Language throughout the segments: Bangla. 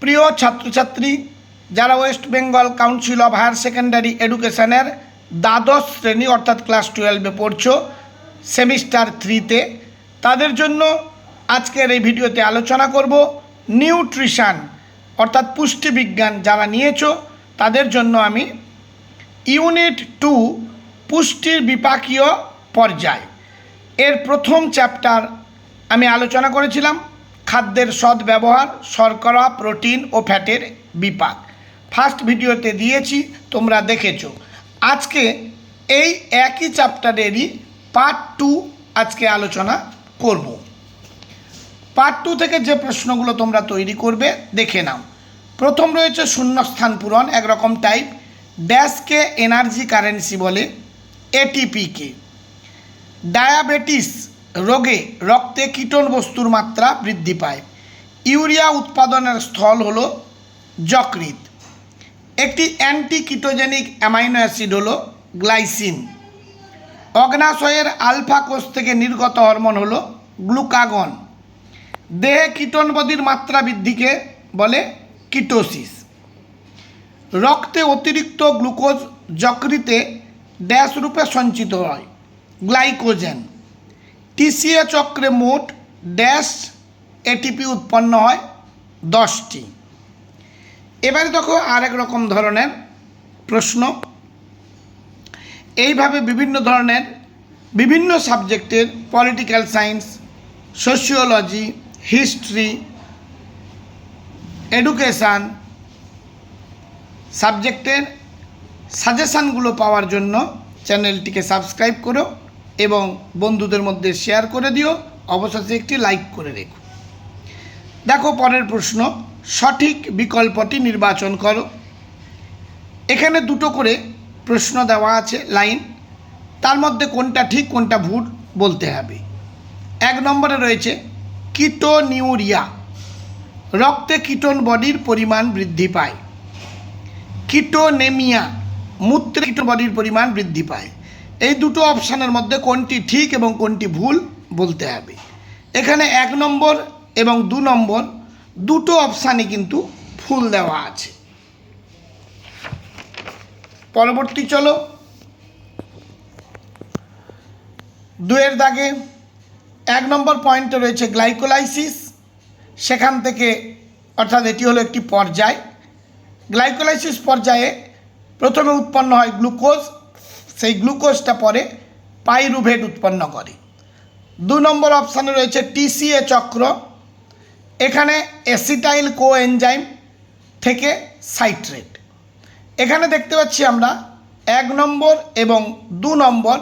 প্রিয় ছাত্রছাত্রী, যারা West Bengal Council of Higher Secondary এডুকেশনের দ্বাদশ শ্রেণী অর্থাৎ ক্লাস 12-এ পড়ছো, সেমিস্টার 3-তে, তাদের জন্য আজকের এই ভিডিওতে আলোচনা করব নিউট্রিশন অর্থাৎ পুষ্টিবিজ্ঞান যারা নিয়েছো তাদের জন্য আমি ইউনিট 2 পুষ্টির বিপাকীয় পর্যায় এর প্রথম চ্যাপ্টার আমি আলোচনা করেছিলাম, খাদ্যের সদ্ব্যবহার, শর্করা, প্রোটিন ও ফ্যাটের বিপাক। ফার্স্ট ভিডিওতে দিয়েছি, তোমরা দেখেছো। আজকে এই একই চ্যাপ্টারেরই পার্ট 2 আজকে আলোচনা করব। পার্ট 2 থেকে যে প্রশ্নগুলো তোমরা তৈরি করবে দেখে নাও। প্রথম রয়েছে শূন্যস্থান পূরণ, একরকম টাইপ। ড্যাশকে এনার্জি কারেন্সি বলে, এটিপিকে। ডায়াবেটিস রোগে রক্তে কিটোন বস্তুর মাত্রা বৃদ্ধি পায়। ইউরিয়া উৎপাদনের স্থল হলো যকৃৎ। একটি অ্যান্টি কিটোজেনিক অ্যামাইনো অ্যাসিড হলো গ্লাইসিন। অগ্নাশয়ের আলফা কোষ থেকে নির্গত হরমোন হলো গ্লুকাগন। দেহে কিটোন বডির মাত্রা বৃদ্ধিকে বলে কিটোসিস। রক্তে অতিরিক্ত গ্লুকোজ যকৃতে ড্যাশ রূপে সঞ্চিত হয়, গ্লাইকোজেন। টিসিএ চক্রে মোট ড্যাশ এটিপি উৎপন্ন হয় 10টি। এবারে দেখো আরেক রকম ধরনের প্রশ্ন। এইভাবে বিভিন্ন ধরনের বিভিন্ন সাবজেক্টের political science, sociology, history, education সাবজেক্টের সাজেশানগুলো পাওয়ার জন্য চ্যানেলটিকে সাবস্ক্রাইব করো এবং বন্ধুদের মধ্যে শেয়ার করে দিও। অবশেষে একটি লাইক করে রেখো। দেখো পরের প্রশ্ন, সঠিক বিকল্পটি নির্বাচন করো। এখানে দুটো করে প্রশ্ন দেওয়া আছে লাইন, তার মধ্যে কোনটা ঠিক কোনটা ভুল বলতে হবে। 1 নম্বরে রয়েছে কিটোনিউরিয়া, রক্তে কিটোন বডির পরিমাণ বৃদ্ধি পায়। কিটোনেমিয়া, মূত্রে কিটোন বডির পরিমাণ বৃদ্ধি পায়। এই দুটো অপশানের মধ্যে কোনটি ঠিক এবং কোনটি ভুল বলতে হবে। এখানে 1 নম্বর এবং 2 নম্বর দুটো অপশানই কিন্তু ভুল দেওয়া আছে। পরবর্তী চলো, 2-এর দাগে 1 নম্বর পয়েন্টে রয়েছে গ্লাইকোলাইসিস। সেখান থেকে অর্থাৎ এটি হলো একটি পর্যায়। গ্লাইকোলাইসিস পর্যায়ে প্রথমে উৎপন্ন হয় গ্লুকোজ, সেই গ্লুকোজটা পরে পাইরুভেট উৎপন্ন করে। 2 নম্বর অপশানে রয়েছে টিসিএ চক্র। এখানে অ্যাসিটাইল কোএনজাইম থেকে সাইট্রেট। এখানে দেখতে পাচ্ছি আমরা 1 নম্বর এবং 2 নম্বর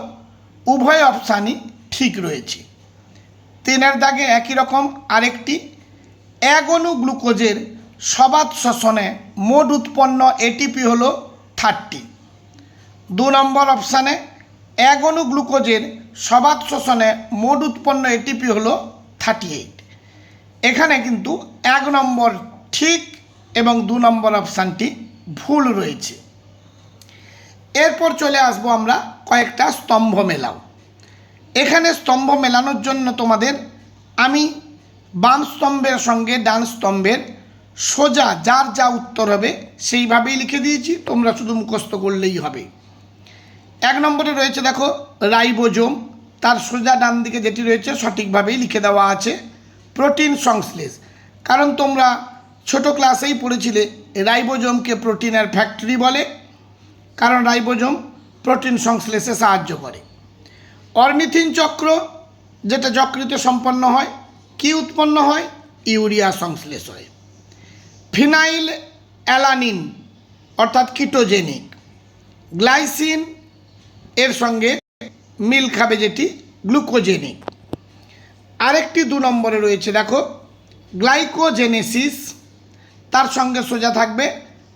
উভয় অপশানই ঠিক রয়েছে। 3-এর দাগে একই রকম আরেকটি, 1 অণু গ্লুকোজের সবাত শোষণে মোট উৎপন্ন এটিপি হলো 30। 2 নম্বর অপশানে 1 অণু গ্লুকোজের সবাত শোষণে মোট উৎপন্ন এটিপি হলো 38। এখানে কিন্তু 1 নম্বর ঠিক এবং 2 নম্বর অপশানটি ভুল রয়েছে। এরপর চলে আসবো আমরা কয়েকটা স্তম্ভ মেলাও। এখানে স্তম্ভ মেলানোর জন্য তোমাদের আমি বাম স্তম্ভের সঙ্গে ডান স্তম্ভের সোজা যার যা উত্তর হবে সেইভাবেই লিখে দিয়েছি, তোমরা শুধু মুখস্থ করলেই হবে। 1 নম্বরে রয়েছে দেখো রাইবোজোম, তার সোজা ডান দিকে যেটি রয়েছে সঠিকভাবেই লিখে দেওয়া আছে প্রোটিন সংশ্লেষ। কারণ তোমরা ছোট ক্লাসেই পড়েছিলে রাইবোজোমকে প্রোটিনের ফ্যাক্টরি বলে, কারণ রাইবোজোম প্রোটিন সংশ্লেষে সাহায্য করে। অর্নিথিন চক্র যেটা যকৃতে সম্পন্ন হয়, কি উৎপন্ন হয়? ইউরিয়া সংশ্লেষ হয়। ফিনাইল অ্যালানিন অর্থাৎ কিটোজেনিক। গ্লাইসিন এর সঙ্গে মিল খাবে যেটি গ্লুকোজেনিক। আরেকটি 2 নম্বরে রয়েছে দেখো গ্লাইকোজেনেসিস, তার সঙ্গে সোজা থাকবে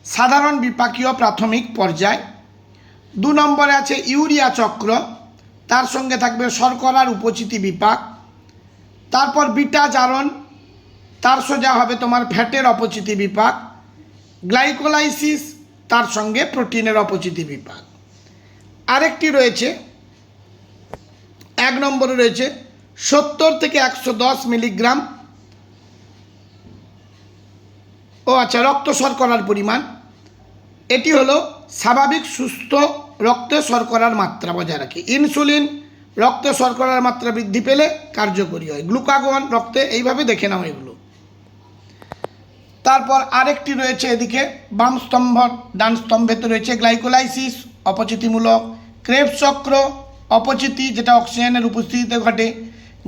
সাধারণ বিপাকীয় প্রাথমিক পর্যায়। 2 নম্বরে আছে ইউরিয়া চক্র, তার সঙ্গে থাকবে শর্করার উপচিতি বিপাক। তারপর বিটা জারণ, তার সোজা হবে তোমার ফ্যাটের অপচিতি বিপাক। গ্লাইকোলাইসিস, তার সঙ্গে প্রোটিনের অপচিতি বিপাক। আরেকটি রয়েছে 1 নম্বরে রয়েছে 70 থেকে 110 মিলিগ্রাম ও আচ্ছা, রক্ত শর্করার পরিমাণ, এটি হলো স্বাভাবিক সুস্থ রক্তে শর্করার মাত্রা বজায় রাখে। ইনসুলিন রক্তে শর্করার মাত্রা বৃদ্ধি পেলে কার্যকরী হয়। গ্লুকাগন রক্তে, এইভাবে দেখে নাও এগুলো। তারপর আরেকটি রয়েছে এদিকে বাম স্তম্ভ, ডান স্তম্ভেতে রয়েছে গ্লাইকোলাইসিস অপচিতিমূলক, ক্রেবস চক্র অপচিতি যেটা অক্সিজেনের উপস্থিতিতে ঘটে,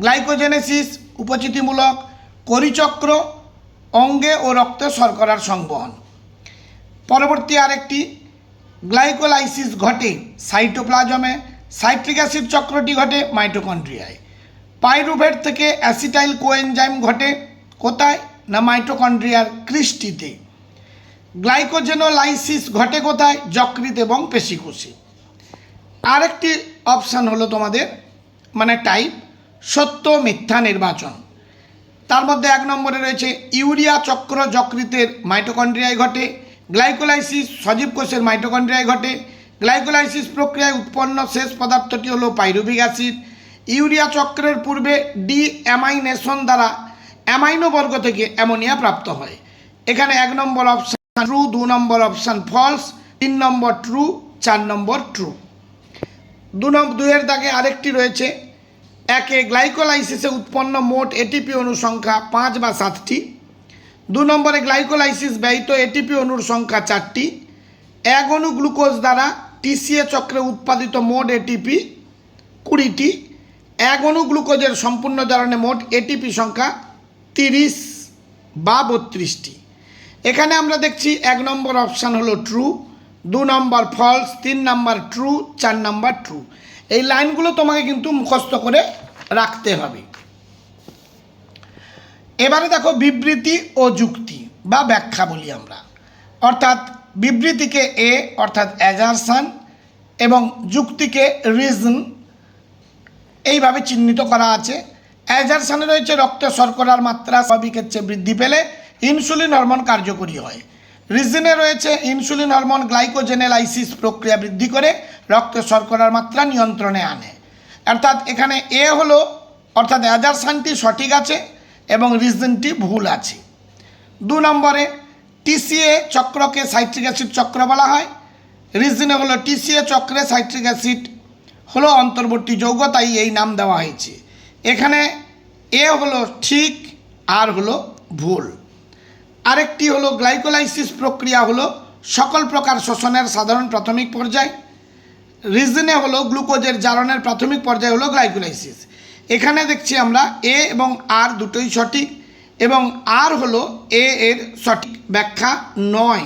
গ্লাইকোজেনেসিস উপচিতিমূলক, কোরিচক্র অঙ্গে ও রক্তে শর্করার সংবহন। পরবর্তী আরেকটি গ্লাইকোলাইসিস ঘটে সাইটোপ্লাজমে, সাইট্রিক অ্যাসিড চক্রটি ঘটে মাইটোকন্ড্রিয়ায়। পাইরুভেট থেকে অ্যাসিটাইল কোএনজাইম ঘটে কোথায়? না মাইটোকন্ড্রিয়ার ক্রিস্টিতে। গ্লাইকোজেনোলাইসিস ঘটে কোথায়? যকৃৎ এবং পেশিকোষে। আরেকটি অপশান হলো তোমাদের মানে টাইপ সত্য মিথ্যা নির্বাচন। তার মধ্যে 1 নম্বরে রয়েছে ইউরিয়া চক্র যকৃতের মাইটোকন্ড্রিয়ায় ঘটে, গ্লাইকোলাইসিস সজীব কোষের মাইটোকন্ড্রিয়ায় ঘটে, গ্লাইকোলাইসিস প্রক্রিয়ায় উৎপন্ন শেষ পদার্থটি হলো পাইরুভিক অ্যাসিড। ইউরিয়া চক্রের পূর্বে ডি অ্যামাইনেশন দ্বারা অ্যামাইনো বর্গ থেকে অ্যামোনিয়া প্রাপ্ত হয়। এখানে 1 নম্বর অপশান ট্রু, 2 নম্বর অপশান ফলস, 3 নম্বর ট্রু, 4 নম্বর ট্রু। 2 দাগে আরেকটি রয়েছে, 1 গ্লাইকোলাইসিসে উৎপন্ন মোট এটিপি অণু সংখ্যা 5 বা 7টি। 2 নম্বরে গ্লাইকোলাইসিস ব্যয়িত এটিপি অণুর সংখ্যা 4টি। 1 অণু গ্লুকোজ দ্বারা টিসিএ চক্রে উৎপাদিত মোট এটিপি 20টি। 1 অণু গ্লুকোজের সম্পূর্ণ জারণে মোট এটিপি সংখ্যা 30 বা 32টি। এখানে আমরা দেখছি 1 নম্বর অপশান হলো ট্রু, 2 নম্বর ফলস, 3 নম্বর ট্রু, 4 নম্বর ট্রু। এই লাইনগুলো তোমাকে কিন্তু মুখস্থ করে রাখতে হবে। এবারে দেখো বিবৃতি ও যুক্তি বা ব্যাখ্যা বলি আমরা, অর্থাৎ বিবৃতিকে এ অর্থাৎ অ্যাজারশন এবং যুক্তিকে রিজন এইভাবে চিহ্নিত করা আছে। অ্যাজারশনে রয়েছে রক্তে শর্করার মাত্রা স্বাভাবিকের চেয়ে বৃদ্ধি পেলে ইনসুলিন হরমোন কার্যকরী হয়। রিজনে রয়েছে ইনসুলিন হরমোন গ্লাইকোজেনেলাইসিস প্রক্রিয়া বৃদ্ধি করে রক্তে শর্করার মাত্রা নিয়ন্ত্রণে আনে। অর্থাৎ এখানে এ হলো অর্থাৎ অ্যাজারশনটি সঠিক আছে এবং রিজনটি ভুল আছে। 2 নম্বরে টিসিএ চক্রকে সাইট্রিক অ্যাসিড চক্র বলা হয়। রিজনে হলো টিসিএ চক্রে সাইট্রিক অ্যাসিড হলো অন্তর্বর্তী যৌগ, তাই এই নাম দেওয়া হয়েছে। এখানে এ হলো ঠিক আর হলো ভুল। আরেকটি হলো গ্লাইকোলাইসিস প্রক্রিয়া হলো সকল প্রকার শোষণের সাধারণ প্রাথমিক পর্যায়। রিজনে হলো গ্লুকোজের জারণের প্রাথমিক পর্যায় হলো গ্লাইকোলাইসিস। এখানে দেখছি আমরা এ এবং আর দুটোই সঠিক এবং আর হলো এ এর সঠিক ব্যাখ্যা নয়।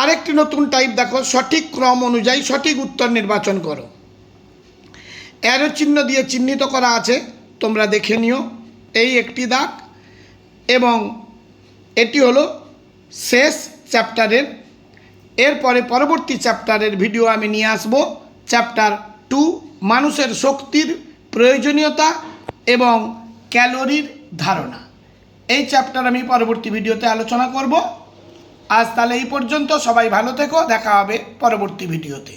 আরেকটি নতুন টাইপ দেখো, সঠিক ক্রম অনুযায়ী সঠিক উত্তর নির্বাচন করো। অ্যারো চিহ্ন দিয়ে চিহ্নিত করা আছে, তোমরা দেখে নিও। এই একটি দাগ এবং এটি হলো শেষ চ্যাপ্টারের। এরপরে পরবর্তী চ্যাপ্টারের ভিডিও আমি নিয়ে আসব, চ্যাপ্টার 2 মানুষের শক্তির প্রয়োজনীয়তা এবং ক্যালোরির ধারণা। এই চ্যাপ্টার আমি পরবর্তী ভিডিওতে আলোচনা করব। আজ তাহলে এই পর্যন্ত, সবাই ভালো থেকো, দেখা হবে পরবর্তী ভিডিওতে।